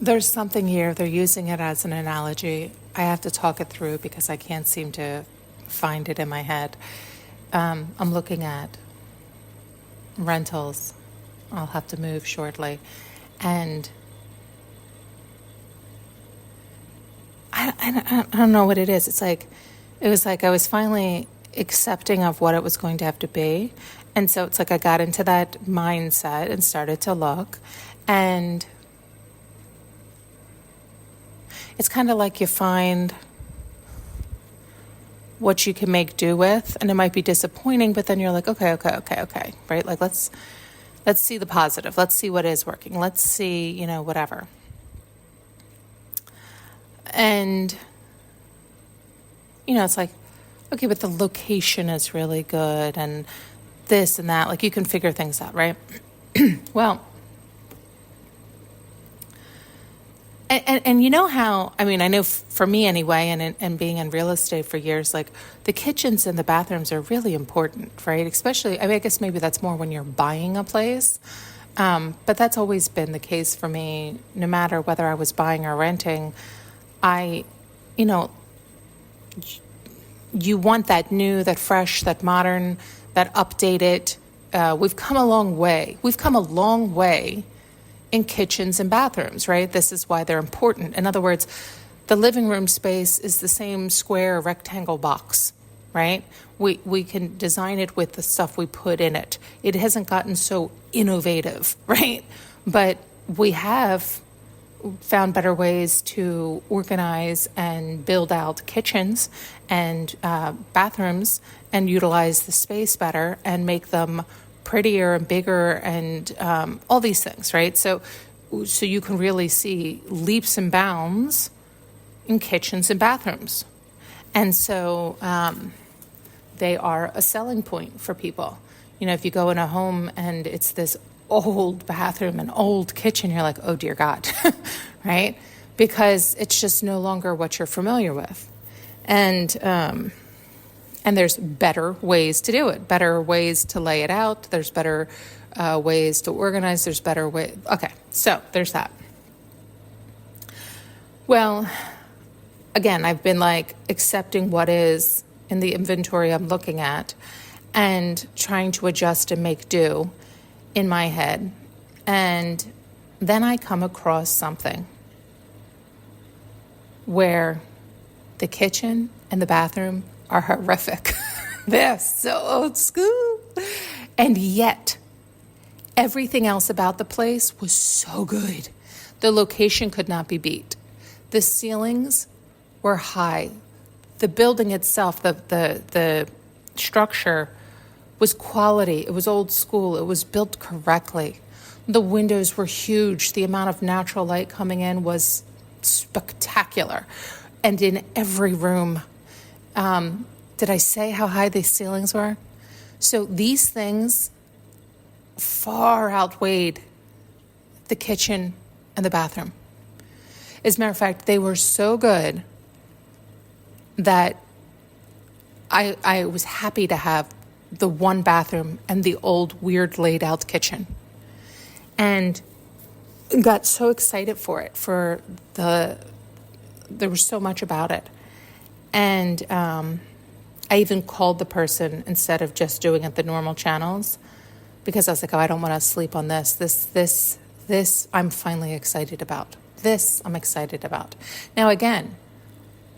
There's something here. They're using it as an analogy. I have to talk it through because I can't seem to find it in my head. I'm looking at rentals. I'll have to move shortly. And I don't know what it is. It was like I was finally accepting of what it was going to have to be. And so it's like I got into that mindset and started to look. And it's kind of like you find what you can make do with, and it might be disappointing, but then you're like, okay, right? Like let's see the positive. Let's see what is working. Let's see, whatever. And it's like, okay, but the location is really good and this and that. Like you can figure things out, right? Well, and you know how, I know for me anyway, and being in real estate for years, like the kitchens and the bathrooms are really important, right? Especially, I guess maybe that's more when you're buying a place. But that's always been the case for me, no matter whether I was buying or renting. You want that new, that fresh, that modern, that updated. We've come a long way. We've come a long way in kitchens and bathrooms, right? This is why they're important. In other words, the living room space is the same square rectangle box, right? We can design it with the stuff we put in it. It hasn't gotten so innovative, right? But we have found better ways to organize and build out kitchens and bathrooms and utilize the space better and make them prettier and bigger and all these things, right? So you can really see leaps and bounds in kitchens and bathrooms. And so they are a selling point for people. If you go in a home and it's this old bathroom and old kitchen, you're like, oh dear God, right? Because it's just no longer what you're familiar with. And there's better ways to do it, better ways to lay it out. There's better ways to organize. There's better way. Okay, so there's that. Well, again, I've been like accepting what is in the inventory I'm looking at and trying to adjust and make do in my head. And then I come across something where the kitchen and the bathroom are horrific. They're so old school. And yet, everything else about the place was so good. The location could not be beat. The ceilings were high. The building itself, the structure was quality. It was old school. It was built correctly. The windows were huge. The amount of natural light coming in was spectacular. And in every room, did I say how high the ceilings were? So these things far outweighed the kitchen and the bathroom. As a matter of fact, they were so good that I was happy to have the one bathroom and the old weird laid out kitchen. And got so excited for it, there was so much about it. And I even called the person instead of just doing it the normal channels, because I was like, oh, I don't want to sleep on this. This I'm finally excited about. This I'm excited about. Now, again,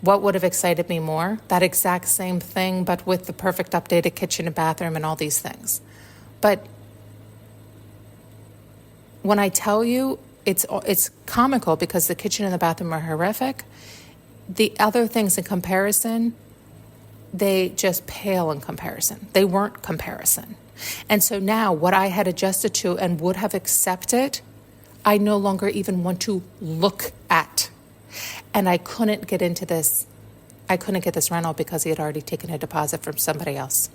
what would have excited me more? That exact same thing, but with the perfect updated kitchen and bathroom and all these things. But when I tell you, it's comical because the kitchen and the bathroom are horrific. The other things in comparison, they just pale in comparison. They weren't comparison. And so now what I had adjusted to and would have accepted, I no longer even want to look at. And I couldn't get into this. I couldn't get this rental because he had already taken a deposit from somebody else.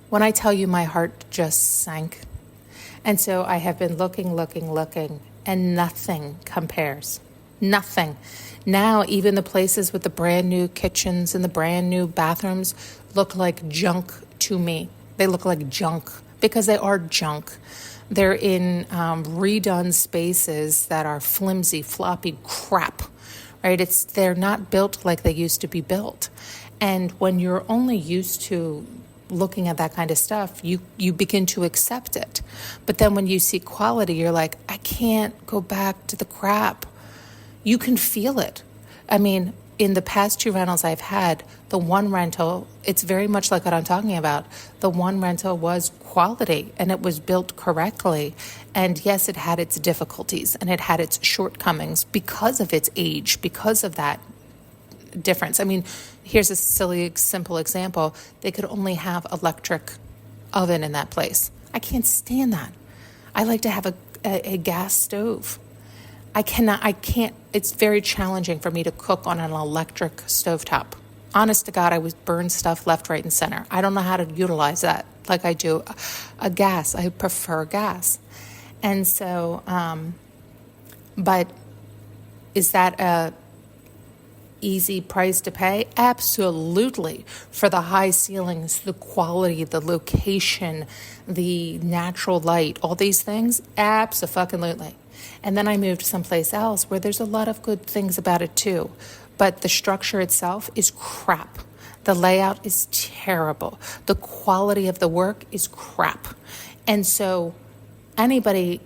When I tell you my heart just sank. And so I have been looking, and nothing compares. Nothing. Now, even the places with the brand new kitchens and the brand new bathrooms look like junk to me. They look like junk because they are junk. They're in redone spaces that are flimsy, floppy crap, right? They're not built like they used to be built. And when you're only used to looking at that kind of stuff, you begin to accept it. But then when you see quality, you're like, I can't go back to the crap. You can feel it. I mean, in the past 2 rentals I've had, the one rental, it's very much like what I'm talking about. The one rental was quality and it was built correctly. And yes, it had its difficulties and it had its shortcomings because of its age, because of that difference. I mean, here's a silly, simple example. They could only have electric oven in that place. I can't stand that. I like to have a gas stove. I can't, it's very challenging for me to cook on an electric stovetop. Honest to God, I would burn stuff left, right, and center. I don't know how to utilize that like I do a gas. I prefer gas. And so, but is that a easy price to pay? Absolutely. For the high ceilings, the quality, the location, the natural light, all these things, abso-fucking-lutely. And then I moved someplace else where there's a lot of good things about it too. But the structure itself is crap. The layout is terrible. The quality of the work is crap. And so anybody,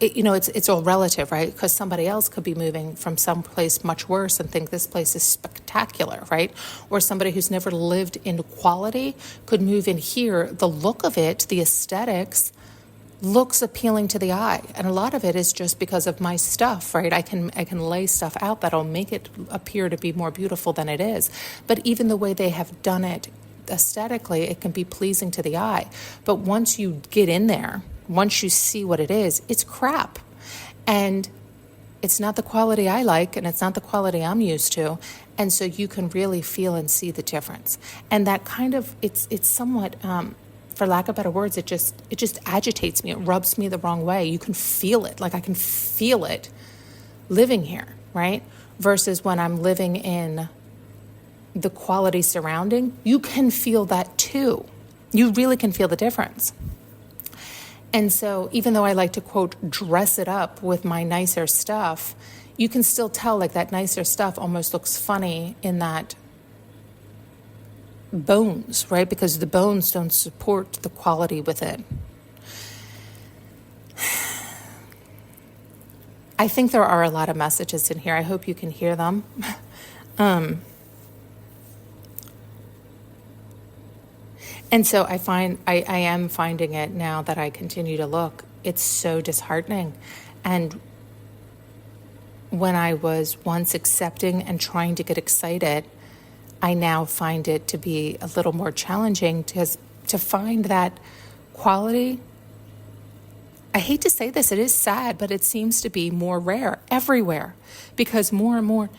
it's all relative, right? Because somebody else could be moving from someplace much worse and think this place is spectacular, right? Or somebody who's never lived in quality could move in here. The look of it, the aesthetics, looks appealing to the eye, and a lot of it is just because of my stuff, right? I can lay stuff out that'll make it appear to be more beautiful than it is. But even the way they have done it aesthetically, it can be pleasing to the eye. But once you get in there, once you see what it is, it's crap. And it's not the quality I like, and it's not the quality I'm used to. And so you can really feel and see the difference. And that kind of, it's somewhat, for lack of better words, it just agitates me. It rubs me the wrong way. You can feel it. Like I can feel it living here, right? Versus when I'm living in the quality surrounding, you can feel that too. You really can feel the difference. And so even though I like to, quote, dress it up with my nicer stuff, you can still tell like that nicer stuff almost looks funny in that bones, right? Because the bones don't support the quality within. I think there are a lot of messages in here. I hope you can hear them. And so I am finding it now that I continue to look. It's so disheartening. And when I was once accepting and trying to get excited, I now find it to be a little more challenging to find that quality. I hate to say this, it is sad, but it seems to be more rare everywhere because more and more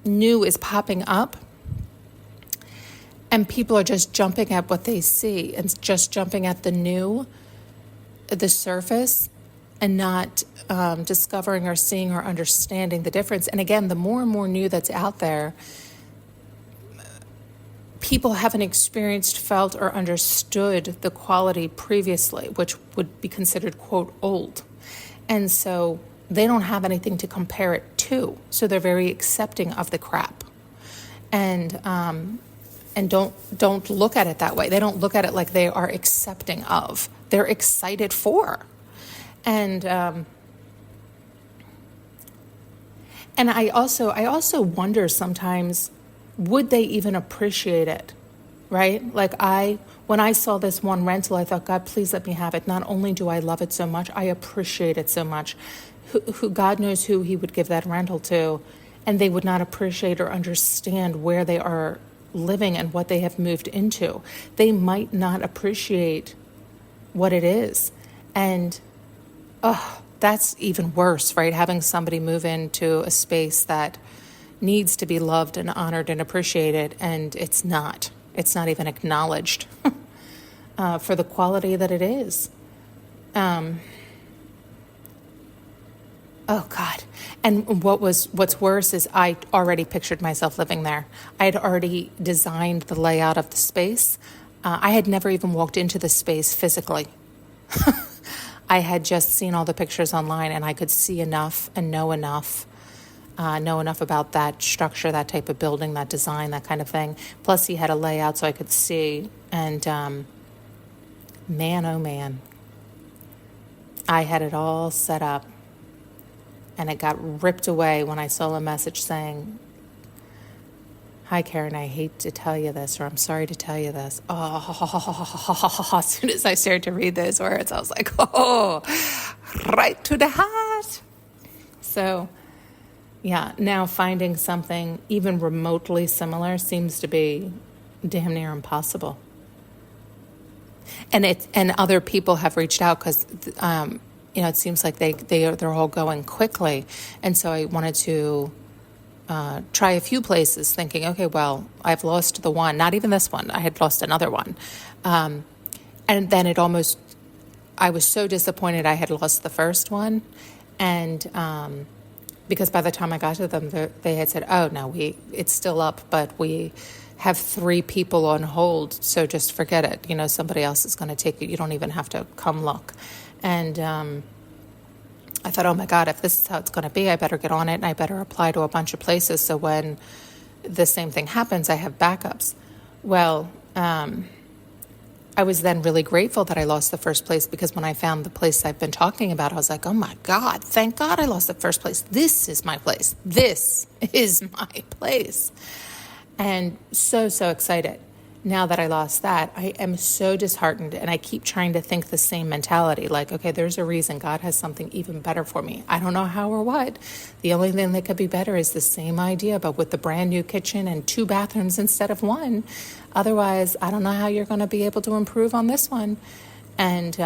new is popping up. And people are just jumping at what they see and just jumping at the new, the surface, and not discovering or seeing or understanding the difference. And again, the more and more new that's out there, people haven't experienced, felt, or understood the quality previously, which would be considered, quote, old. And so they don't have anything to compare it to. So they're very accepting of the crap. And don't look at it that way. They don't look at it like they are accepting of. They're excited for. And I also wonder sometimes, would they even appreciate it, right? Like when I saw this one rental, I thought, God, please let me have it. Not only do I love it so much, I appreciate it so much. Who God knows who he would give that rental to, and they would not appreciate or understand where they are living and what they have moved into. They might not appreciate what it is. And that's even worse, right? Having somebody move into a space that needs to be loved and honored and appreciated, and it's not even acknowledged for the quality that it is. Oh God. And what's worse is I already pictured myself living there. I had already designed the layout of the space. I had never even walked into the space physically. I had just seen all the pictures online, and I could see enough and know enough about that structure, that type of building, that design, that kind of thing. Plus, he had a layout so I could see. And man, oh man, I had it all set up. And it got ripped away when I saw a message saying, "Hi, Karin, I hate to tell you this," or "I'm sorry to tell you this." Oh, as soon as I started to read those words, I was like, oh, right to the heart. So, yeah, now finding something even remotely similar seems to be damn near impossible. And other people have reached out because, it seems like they're all going quickly. And so I wanted to try a few places thinking, okay, well, I've lost the one, not even this one. I had lost another one. And then I was so disappointed I had lost the first one. And because by the time I got to them, they had said, "Oh, no, it's still up, but we have 3 people on hold, so just forget it. Somebody else is going to take it. You don't even have to come look." And I thought, oh my God, if this is how it's going to be, I better get on it and I better apply to a bunch of places so when the same thing happens, I have backups. Well, I was then really grateful that I lost the first place, because when I found the place I've been talking about, I was like, oh my God, thank God I lost the first place. This is my place. This is my place. And so excited. Now that I lost that, I am so disheartened, and I keep trying to think the same mentality. Like, okay, there's a reason. God has something even better for me. I don't know how or what. The only thing that could be better is the same idea, but with the brand new kitchen and 2 bathrooms instead of 1. Otherwise, I don't know how you're going to be able to improve on this one. And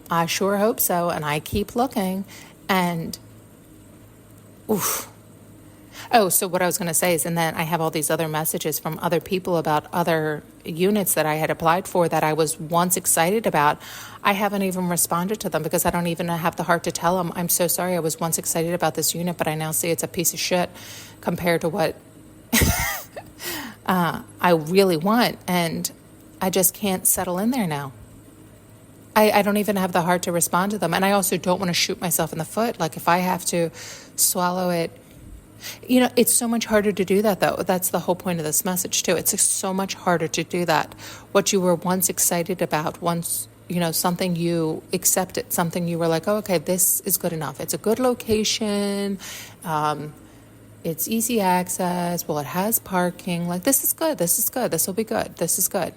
I sure hope so. And I keep looking. And oof. Oh, so what I was going to say is, and then I have all these other messages from other people about other units that I had applied for that I was once excited about. I haven't even responded to them because I don't even have the heart to tell them, I'm so sorry, I was once excited about this unit, but I now see it's a piece of shit compared to what I really want. And I just can't settle in there now. I don't even have the heart to respond to them. And I also don't want to shoot myself in the foot. Like, if I have to swallow it, it's so much harder to do that, though. That's the whole point of this message, too. It's so much harder to do that. What you were once excited about, something you accepted, something you were like, oh, okay, this is good enough. It's a good location. It's easy access. Well, it has parking. Like, this is good. This is good. This will be good. This is good.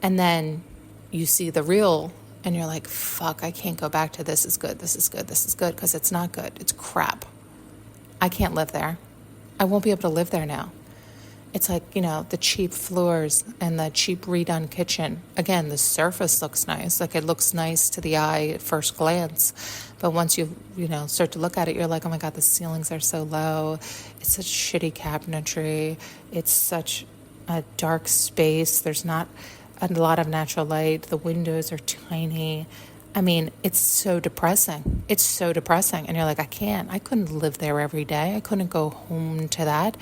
And then you see the real, and you're like, fuck, I can't go back to this is good. This is good. This is good, because it's not good. It's crap. I can't live there. I won't be able to live there now. It's like, the cheap floors and the cheap redone kitchen. Again, the surface looks nice. Like, it looks nice to the eye at first glance. But once you start to look at it, you're like, oh my God, the ceilings are so low. It's such shitty cabinetry. It's such a dark space. There's not a lot of natural light. The windows are tiny. I mean, it's so depressing. It's so depressing. And you're like, I couldn't live there every day. I couldn't go home to that.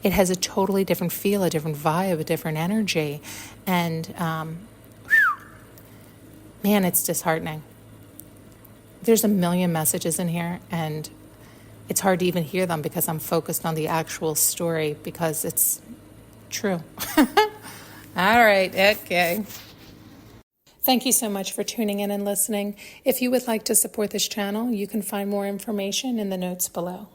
It has a totally different feel, a different vibe, a different energy. And, man, it's disheartening. There's a million messages in here, and it's hard to even hear them because I'm focused on the actual story because it's true. All right. Okay. Thank you so much for tuning in and listening. If you would like to support this channel, you can find more information in the notes below.